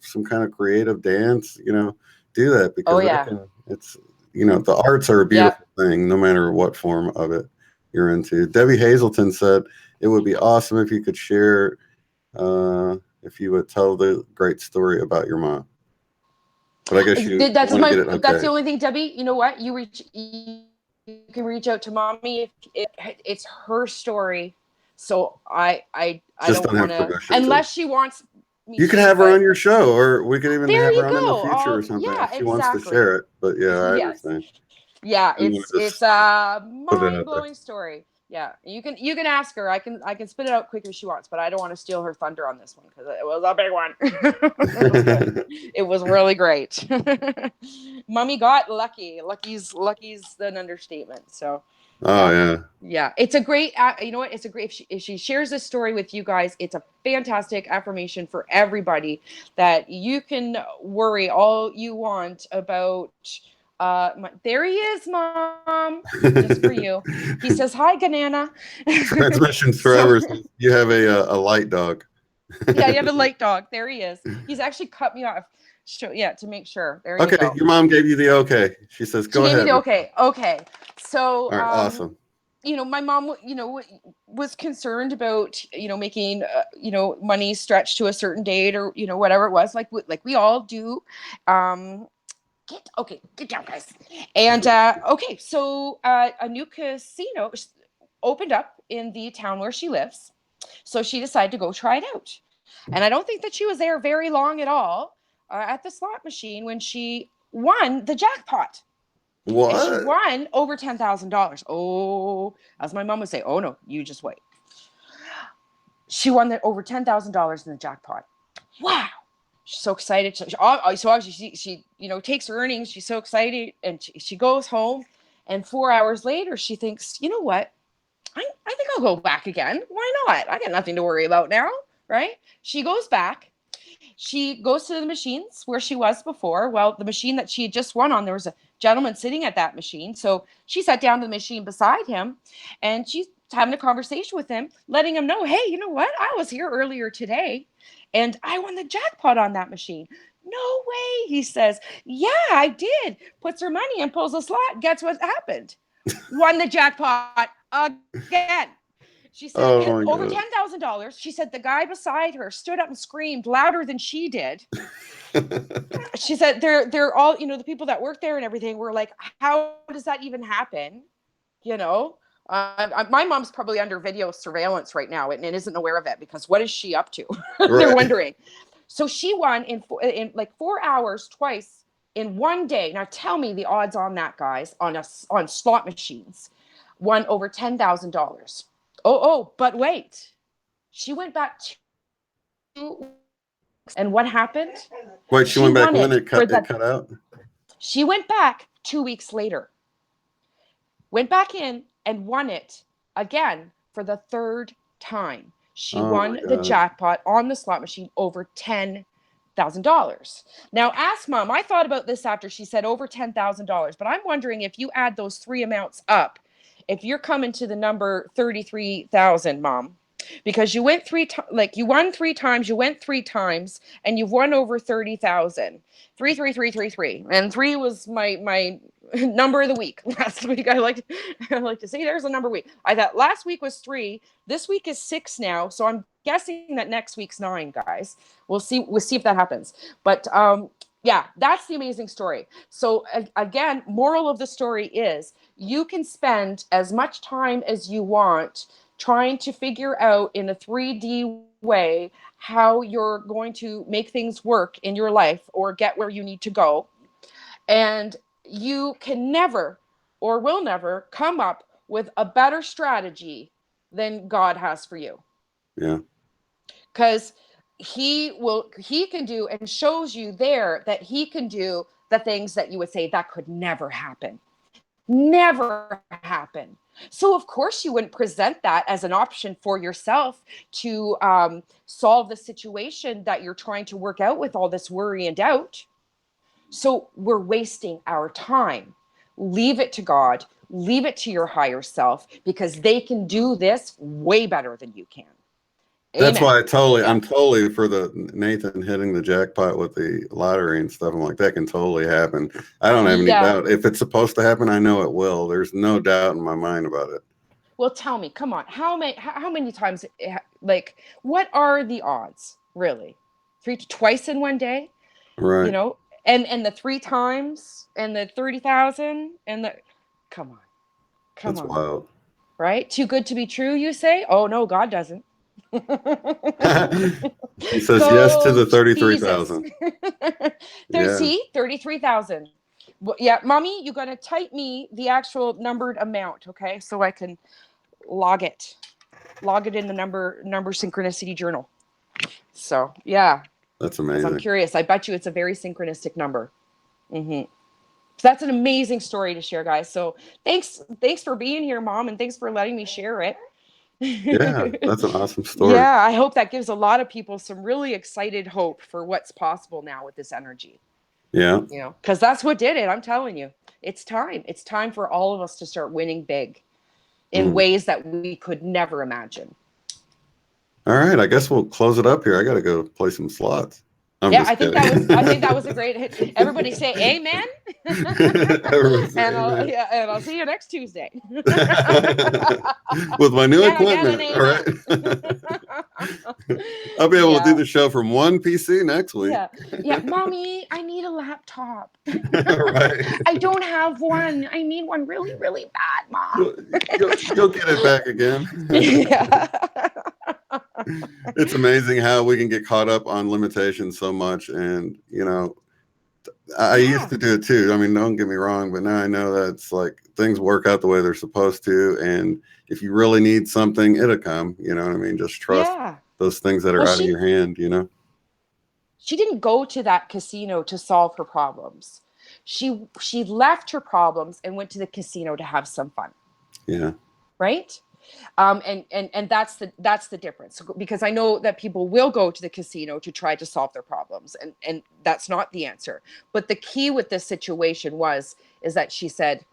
some kind of creative dance, do that Oh because yeah. the arts are a Yep. beautiful thing, no matter what form of it you're into. Debbie Hazelton said it would be awesome if you could share if you would tell the great story about your mom. But I guess you want to get it That's okay. the only thing, Debbie. You know what? You can reach out to mommy if it's her story. So I Just don't don't want have to, permission to. unless she wants. me You could too, have her but on your show, or we could even there have you her on in the go. future or something Yeah, if she wants to exactly. share it. But yeah, I Yes. understand. Yeah, I want to it's just a put it out there. mind-blowing story. Yeah, you can ask her. I can spit it out quick as she wants, but I don't want to steal her thunder on this one because it was a big one. It was good. It was really great. Mummy got lucky. Lucky's an understatement. So Oh yeah. yeah, it's a great. You know what? It's a great. If she shares this story with you guys, it's a fantastic affirmation for everybody that you can worry all you want about. There he is, Mom, just for you. He says hi, Ganana. Transmissions So forever. Says you have a light dog. yeah, you have a light dog. There he is. He's actually cut me off. Yeah, to make sure. There you Okay, go. your mom gave you the okay. She says, She "Go gave me ahead." the okay. Okay. So, All right, awesome. you know, my mom, was concerned about, making, money stretched to a certain date or, whatever it was, like we all do. Um, get down, guys. And, okay. So, a new casino opened up in the town where she lives. So she decided to go try it out. And I don't think that she was there very long at all, at the slot machine when she won the jackpot, and she What? won over $10,000. Oh, as my mom would say, oh no, you just wait. She won over $10,000 in the jackpot. Wow. She's so excited. So obviously she takes her earnings. She's so excited, and she goes home. And 4 hours later, she thinks, you know what? I think I'll go back again. Why not? I got nothing to worry about now, right? She goes back. She goes to the machines where she was before. Well, the machine that she had just won on, there was a gentleman sitting at that machine. So she sat down to the machine beside him, and she's having a conversation with him, letting him know, hey, you know what? I was here earlier today and I won the jackpot on that machine. No way, he says. Yeah, I did. Puts her money and pulls a slot. Guess what happened? Won the jackpot again. She said Oh my over god. $10,000. She said the guy beside her stood up and screamed louder than she did. She said they're all, the people that work there and everything were like, how does that even happen? You know, my mom's probably under video surveillance right now and isn't aware of it because what is she up to? They're Right. wondering. So she won in like 4 hours twice in one day. Now tell me the odds on that, guys, on slot machines. Won over $10,000. But wait. She went back 2 weeks, and what happened? Wait, she She went back won when it for it the. cut out? She went back 2 weeks later. Went back in and won it again for the third time. She Oh my won the gosh. jackpot on the slot machine over $10,000. Now, ask Mom. I thought about this after she said over $10,000, but I'm wondering if you add those three amounts up, if you're coming to the number 33,000, Mom, because you went you won 3 times, you went 3 times, and you've won over 30,000. 33333, and three was my number of the week last week. I like to say there's a number week. I thought last week was 3, this week is 6 now, so I'm guessing that next week's 9, guys. We'll see if that happens. But yeah, that's the amazing story. So again, moral of the story is you can spend as much time as you want trying to figure out in a 3D way how you're going to make things work in your life or get where you need to go. And you can never or will never come up with a better strategy than God has for you. Yeah. Because he can do and shows you there that he can do the things that you would say that could never happen. Never happen. So of course you wouldn't present that as an option for yourself to solve the situation that you're trying to work out with all this worry and doubt. So we're wasting our time. Leave it to God, leave it to your higher self, because they can do this way better than you can. That's Amen. why Yeah. I'm totally for the Nathan hitting the jackpot with the lottery and stuff. I'm like, that can totally happen. I don't have any Yeah. doubt. If it's supposed to happen, I know it will. There's no doubt in my mind about it. Well, tell me, come on. How many times, like, what are the odds, really? Twice in one day, you Right. know? And the 3 times and the 30,000 and the come on. Come That's on. wild. Right? Too good to be true, you say? Oh no, God doesn't. She says yes to Go the 33,000. Jesus. Yeah, See, 33,000. Well, yeah, mommy, you got to type me the actual numbered amount, okay? So I can log it. Log it in the number synchronicity journal. So, yeah, that's because I'm amazing. curious. I bet you it's a very synchronistic number. Mm-hmm. So that's an amazing story to share, guys. So thanks for being here, Mom, and thanks for letting me share it. Yeah, that's an awesome story. Yeah, I hope that gives a lot of people some really excited hope for what's possible now with this energy. Yeah. You know, because that's what did it. I'm telling you, it's time. It's time for all of us to start winning big in Mm. ways that we could never imagine. All right, I guess we'll close it up here. I got to go play some slots. I'm Yeah, just kidding. I think that was a great hit. Everybody say amen. Everyone say amen. And I'll see you next Tuesday. With my new Can I get an equipment, all right? amen? I'll be able to do Yeah. the show from one PC next week. Yeah. Yeah. Mommy, I need a laptop. Right. I don't have one. I need one really, really bad, Mom. You'll get it back again. Yeah. It's amazing how we can get caught up on limitations so much. And, I used to do it too. I mean, don't get me wrong, but now I know that it's like things work out the way they're supposed to. And if you really need something, it'll come. You know what I mean? Just trust Yeah. those things that are Well, out of your hand, she didn't go to that casino to solve her problems. She left her problems and went to the casino to have some fun. Yeah. Right. And that's the difference, because I know that people will go to the casino to try to solve their problems, and that's not the answer. But the key with this situation is that she said,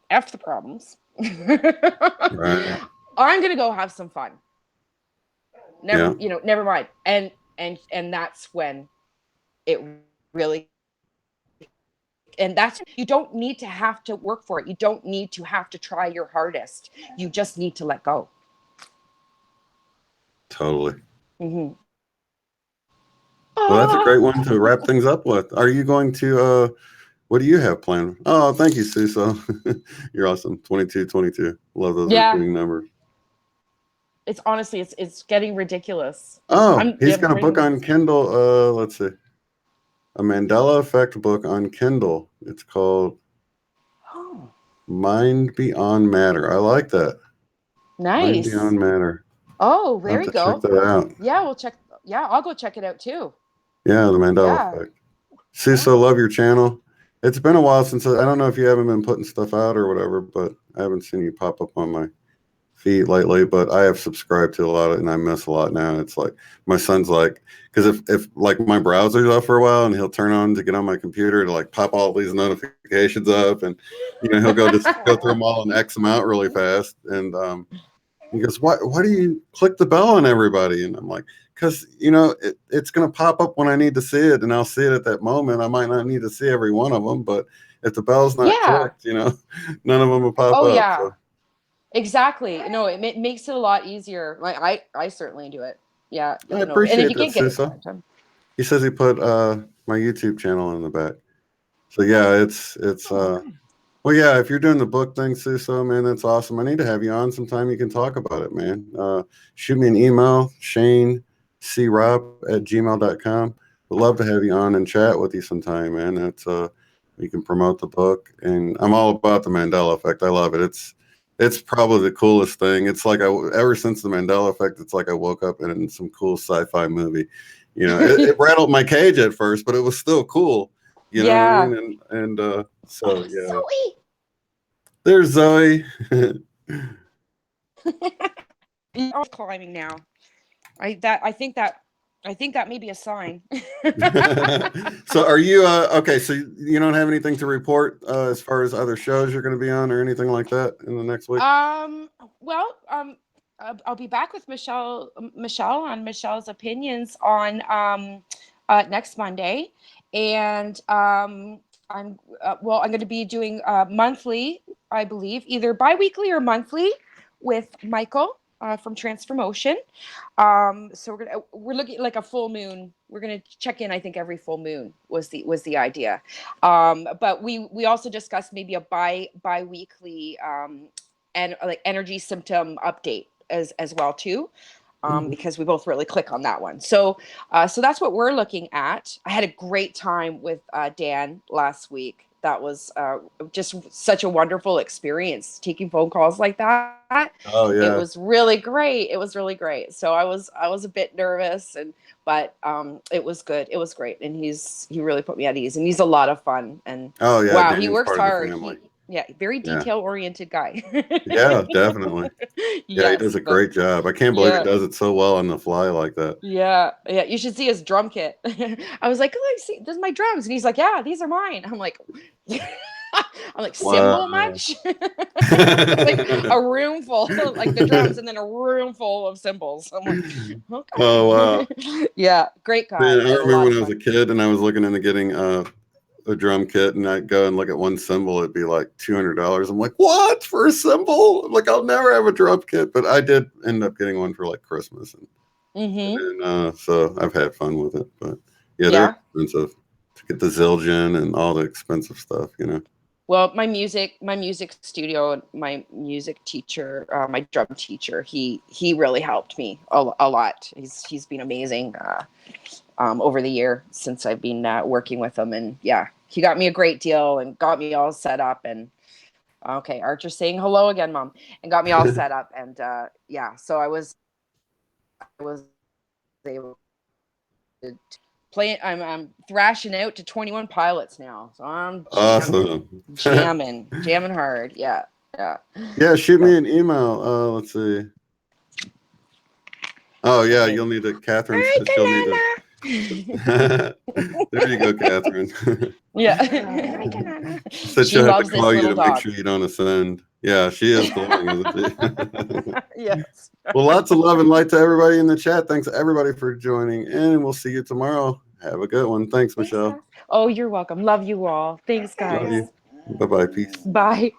F the problems. Right. I'm gonna go have some fun. Yeah. Never mind. And that's when it really, and that's, you don't need to have to work for it. You don't need to have to try your hardest. You just need to let go. Totally. Mm-hmm. Well, that's a great one to wrap things up with. Are you going to what do you have planned? Oh, thank you, Suso. You're awesome. 2222. Love those Yeah. repeating numbers. It's honestly, it's getting ridiculous. Oh, he's got a book Bring. on Kindle. Let's see. A Mandela Effect book on Kindle. It's called Oh, Mind Beyond Matter. I like that. Mind nice. Beyond Matter. Oh, I'll there have you to check go. that out. Yeah, we'll check. Yeah, I'll go check it out too. Yeah, the Mandela Yeah. Effect. Yeah. Suso, love your channel. It's been a while since I don't know if you haven't been putting stuff out or whatever, but I haven't seen you pop up on my feed lately. But I have subscribed to a lot of it, and I miss a lot now. It's like my son's like, because if like my browser's off for a while, and he'll turn on to get on my computer to like pop all these notifications up, and he'll just go through them all and X them out really fast, and he goes, why do you click the bell on everybody? And I'm like, because, it's going to pop up when I need to see it, and I'll see it at that moment. I might not need to see every one of them, but if the bell's not Yeah. clicked, none of them will pop Oh up. yeah. So. Exactly. No, it makes it a lot easier. Like I certainly do it. Yeah. I And if appreciate you that, can't get it Suso. time. He says he put my YouTube channel in the back. So yeah, it's Okay. well, yeah, if you're doing the book thing, Suso, man, that's awesome. I need to have you on sometime. You can talk about it, man. Shoot me an email, ShaneCrob@gmail.com. Would love to have you on and chat with you sometime, man. That's you can promote the book, and I'm all about the Mandela Effect. I love it. It's probably the coolest thing. It's like ever since the Mandela Effect, it's like I woke up in some cool sci-fi movie. It rattled my cage at first, but it was still cool. You know what I Yeah. mean? And so Oh, yeah. Zoe. There's Zoe. I'm climbing now. I think that may be a sign. So are you okay, so you don't have anything to report as far as other shows you're going to be on or anything like that in the next week? Well, I'll be back with Michelle on Michelle's opinions on next Monday, and I'm going to be doing monthly, I believe, either biweekly or monthly, with Michael from Transformotion. So we're looking like a full moon. We're gonna check in. I think every full moon was the idea. But we also discussed maybe a biweekly and like energy symptom update as well too. because we both really click on that one. So that's what we're looking at. I had a great time with Dan last week. That was just such a wonderful experience, taking phone calls like that. Oh It yeah. was really great. It was really great. So I was a bit nervous, but it was good. It was great, and he really put me at ease, and he's a lot of fun. And Oh yeah, wow, he Dan's works part of the hard. family. Very Yeah. detail oriented guy. Yeah, definitely. Yeah, he does Yes, a but great job. I can't believe he yeah. does it so well on the fly like that. Yeah, yeah. You should see his drum kit. I was like, "Oh, I see. This is my drums," and he's like, "Yeah, these are mine." I'm like, "I'm like cymbal Wow. much?" It's like a room full, like the drums, and then a room full of cymbals. I'm like, Oh "Okay." wow. Yeah, great Man, guy. I I had a remember lot when of I was a fun. kid and I was looking into getting a drum kit, and I'd go and look at one cymbal, it'd be like $200. I'm like, what for a cymbal? I'm like, I'll never have a drum kit, but I did end up getting one for like Christmas, Mm-hmm. and so I've had fun with it. But yeah, they're Yeah. expensive to get the Zildjian and all the expensive stuff, you know. Well, my music studio, my music teacher, my drum teacher, he really helped me a lot. He's been amazing over the year since I've been working with him, and yeah, he got me a great deal and got me all set up. And okay, Archer's saying hello again, Mom, and got me all set up. And yeah, so I was able to play. I'm thrashing out to 21 Pilots now, so I'm Awesome. jamming hard. Yeah, yeah. Yeah, shoot So, me an email. Let's see. Oh yeah, okay. you'll need it. All Catherine right, says she'll need to. Kanana. There you go, Catherine. Yeah. Hi, Kanana. She said She she'll have to loves this call you little to make dog. sure you don't offend. Yeah, she is glowing, isn't she? Yes. Well, lots of love and light to everybody in the chat. Thanks everybody for joining in, and we'll see you tomorrow. Have a good one. Thanks, Thanks, Michelle. guys. Oh, you're welcome. Love you all. Thanks, Love guys. you. Bye-bye. Peace. Bye.